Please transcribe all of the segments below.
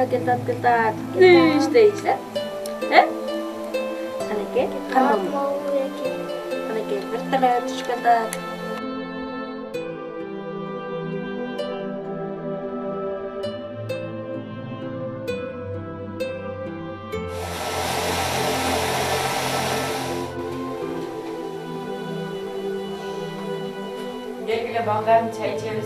кетат. Дейсиз, Анакей, кандай? Анакей, вертолет учуп кетат. Gelgile baldarım çay içeriz.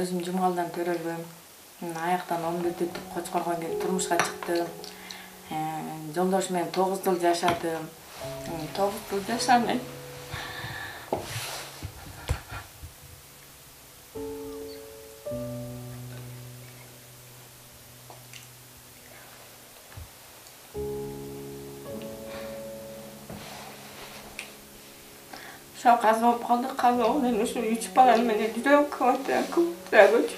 Özüm Жумгалдан төрөлгөм. Аяктан 11 түп Кочкорго келип турмушка чыктым. Жолдошум менен 9 жыл жашадым. 9 жыл жашадым. Şu kaza olup kaldık, kaza oldu. Şu 3 balanı beni gidiyorum, kıvırtıya götür.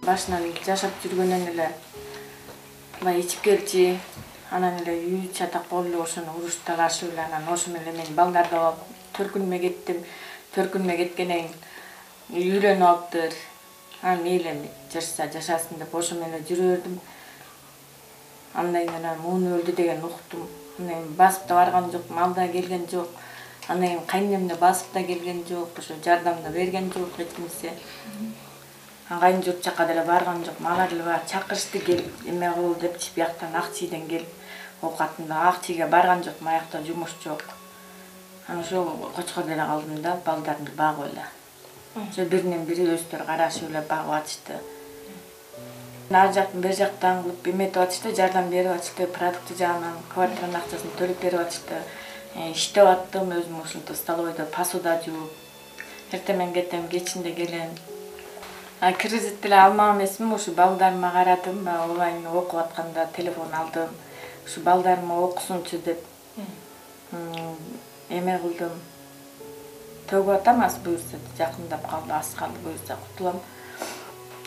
Başından yaşap жүргөндөн эле мына ичип келчи, анан эле үй чатак болду, ошону уруштар ашып эле анан ошо менен мен балдарды алып Төркүнмө кеттим. Төркүнмө кеткенден кийин үйлөнүп алыптыр. Мейлі жашасын деп ошо менен жүрө бердим. Андан кийин муну өлдү деген уктум. Анан басып да барган жок, мал да келген жок. Андан кийин кайнем да басып да келген жок, ошо жардам да берген жок эч кимсе. Кайын журт жака деле барган жок, мала деле бар, чакырышты келип эме кыл депчи, бияктан Акчийден келип оокатында Акчийге барган жок, маякта жумуш жок. Анан ошо Кочкордо эле калдым да, балдарды багып эле. Ошо биринен бири өздөрү карашып эле багып атышты. Ар жактан бер жактан кылып эметип атышты, жардам берип атышты, продукты жагынан квартиранын акчасын төлөп берип атышты. Иштеп аттым, өзүм ушинтип столовойдо посуда жууп. Эртемен кетем, кечинде келем. Кредит деле алмак эмесмин, ушу балдарыма карадым, онлайн окуп атканда телефон алдым. Ушу балдарыма окусунчу деп эме кылдым. Төгүп атам, аз буюрса жакындап калды, аз калды, буюрса кутулам.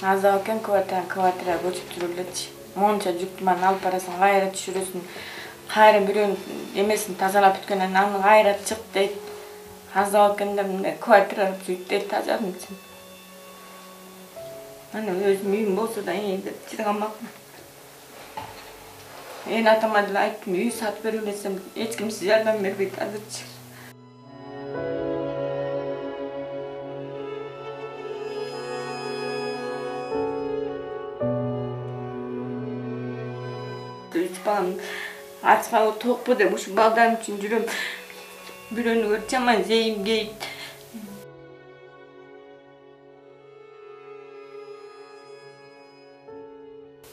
Азак экен квартирага көчүп жүрүп элечи. Монча жүктүмөн алып барасың, кайра түшүрөсүң. Кайра бирөөнүн эмесин тазалап бүткөндөн кийин аны кайра чык дейт. Азак экенде квартираны бүйтүп тазаладым. Аны өзүм үйүм болсо да деп чыдамакмын. Эн атама деле айттым, үй сатып берип элесем, эч ким сизге жардам бербейт азырчы. Üç balam aç kalıp tokpu деп ушу балдарым үчүн жүрөм. Бирөөнү көрүп жаман зейим кейт.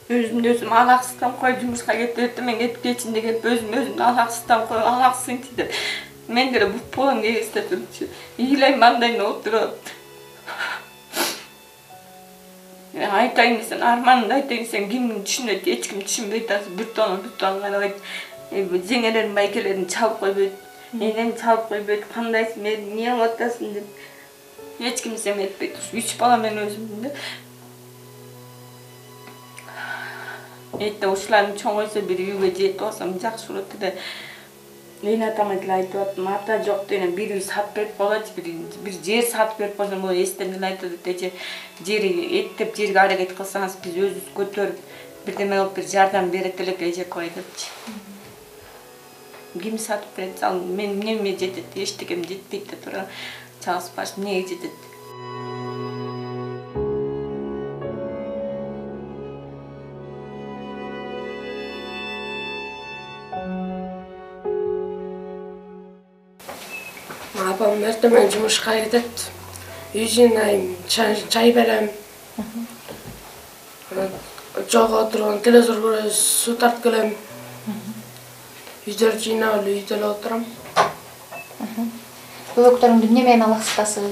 Өзүм алаксыздан кой жумушка кетип, мен кетип кечинде келип өзүмдү алаксыздан кой, алаксызсың деп. Мен деле буп болом негизде турчу. Ыйлайм андайын отуруп. Айтайын десең, арманымды айтайын десең, ким түшүнөт, эч ким түшүнбөйт, азыр бүттөн карабайт. Жеңелерим, байкелерим чалып койбойт. Энем чалып койбойт, кандайсың, эмне кылып атасың деп. Эч ким эметпейт. 3 бала мен өзүмдүн. Ушулардын чоңойсо бир үйгө жетип алсам жакшы болот эле. Эн атама деле айтып аттым, ата жок деген бир үй сатып берип койгочу, бир жер сатып берип койсоң, бул эстен деле айтып атат, жери эттеп жерге аракет кылсаңыз биз өзүбүз көтөрүп бирдеме кылып бир жардам берет элек эжекой депчи. Ким сатып берет, мен эмне жетет, эчтекем жетпейт деп тура чалышпаш, эмнеге жетет. Апам эртемен жумушка кетет. Үй жыйнайм, чай берем. Жок отуруп, телевизор көрөм, суу тартып келем. Үйдөрдү жыйнап эле үйдө эле отурам. Көбөктөрүңдү эмне менен алаксытасың?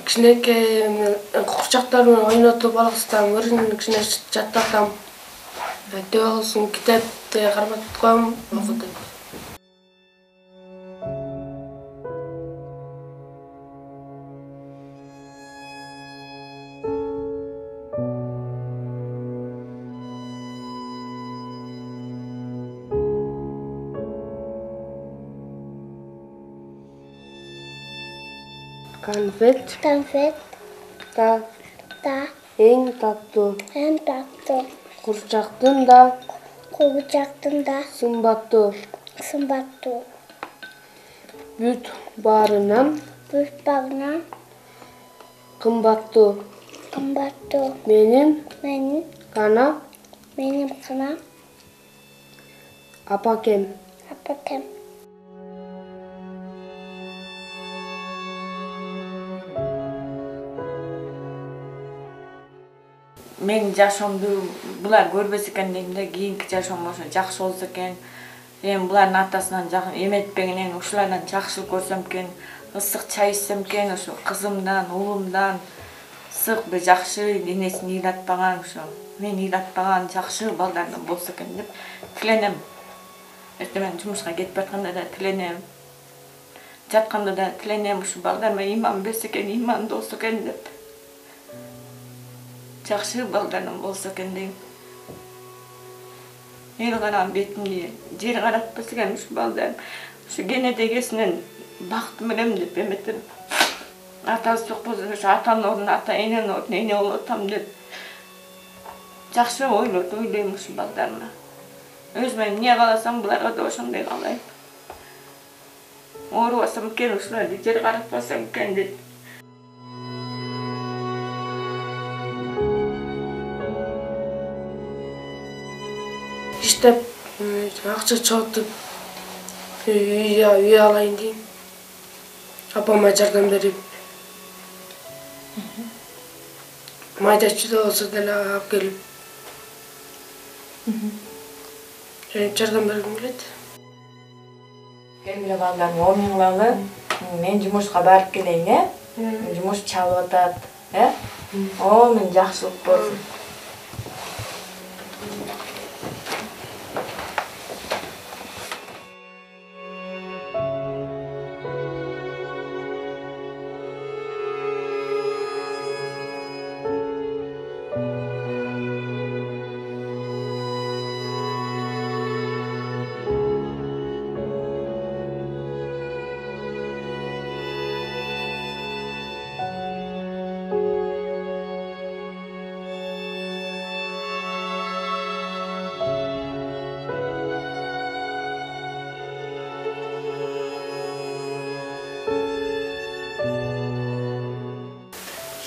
Кичинекей курчактар менен ойнотуп алаксытам, кичине жаттатам. Төбө кылсын китепти карап аткам, окудум. Конфет Da эң таттуу, en tatlı. курчактын да Kovacaktım da сымбаттуу. sımbattı. Бүт баарынан Büyük bağına кымбаттуу. kımbattı. Менин Benim гана kana апакем. apakem. Мен жашоомду булар көрбөс экен дейм да, кийинки жашоом ошо жакшы болсо экен. Эми булардын атасынан эметпегенен ушулардан жакшылык көрсөм экен, ысык чай ичсем экен, ошо кызымдан, уулумдан ысык бир жакшы денесин ыйлатпаган, ошо мен ыйлатпаган жакшы балдардан болсо экен деп тиленем. Эртең жумушка кетип атканда да тиленем. Жатканда да тиленем, ушу балдарыма ыйман берсе экен, ыймандуу болсо экен деп. Жакшы балдарым болсо экен дейм. Эл караган бетимди жер каратпаса экен ушу балдарым. Ушу кенет эгесинен бактым элем деп эметем. Атасы жок болсо ошо атанын ордуна ата, эненин ордуна эне болуп атам деп. Жакшы ойлойм ушу балдарыма. Өзүм эмне кааласам буларга да ошондой каалайм. Оорубасам экен, ушуларды жер каратпасам экен деп. иштеп, акча чогултуп үй алайын дейм. Апама жардам берип. Майдачы да болсо деле алып келип. Жардам бергим келет. Келгиле балдарым, оомуңлалы. Мен жумушка барып келейин, Жумуш чалып атат, мен жакшылык болсун.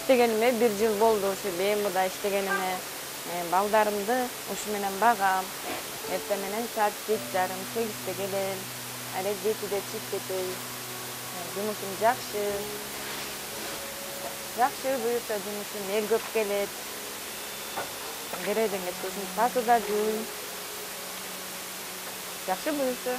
İştegениме 1 жыл болду, ушу БМВда иштегениме. Балдарымды ушу менен багам. Эртең менен саат 7:30-8-те келем. Али 7-де чыгып кетем. Жумушум жакшы. Жакшы буюрса жумушум эл көп келет. Кереден кеткесин сатыда жүрүм. Жакшы буюрса.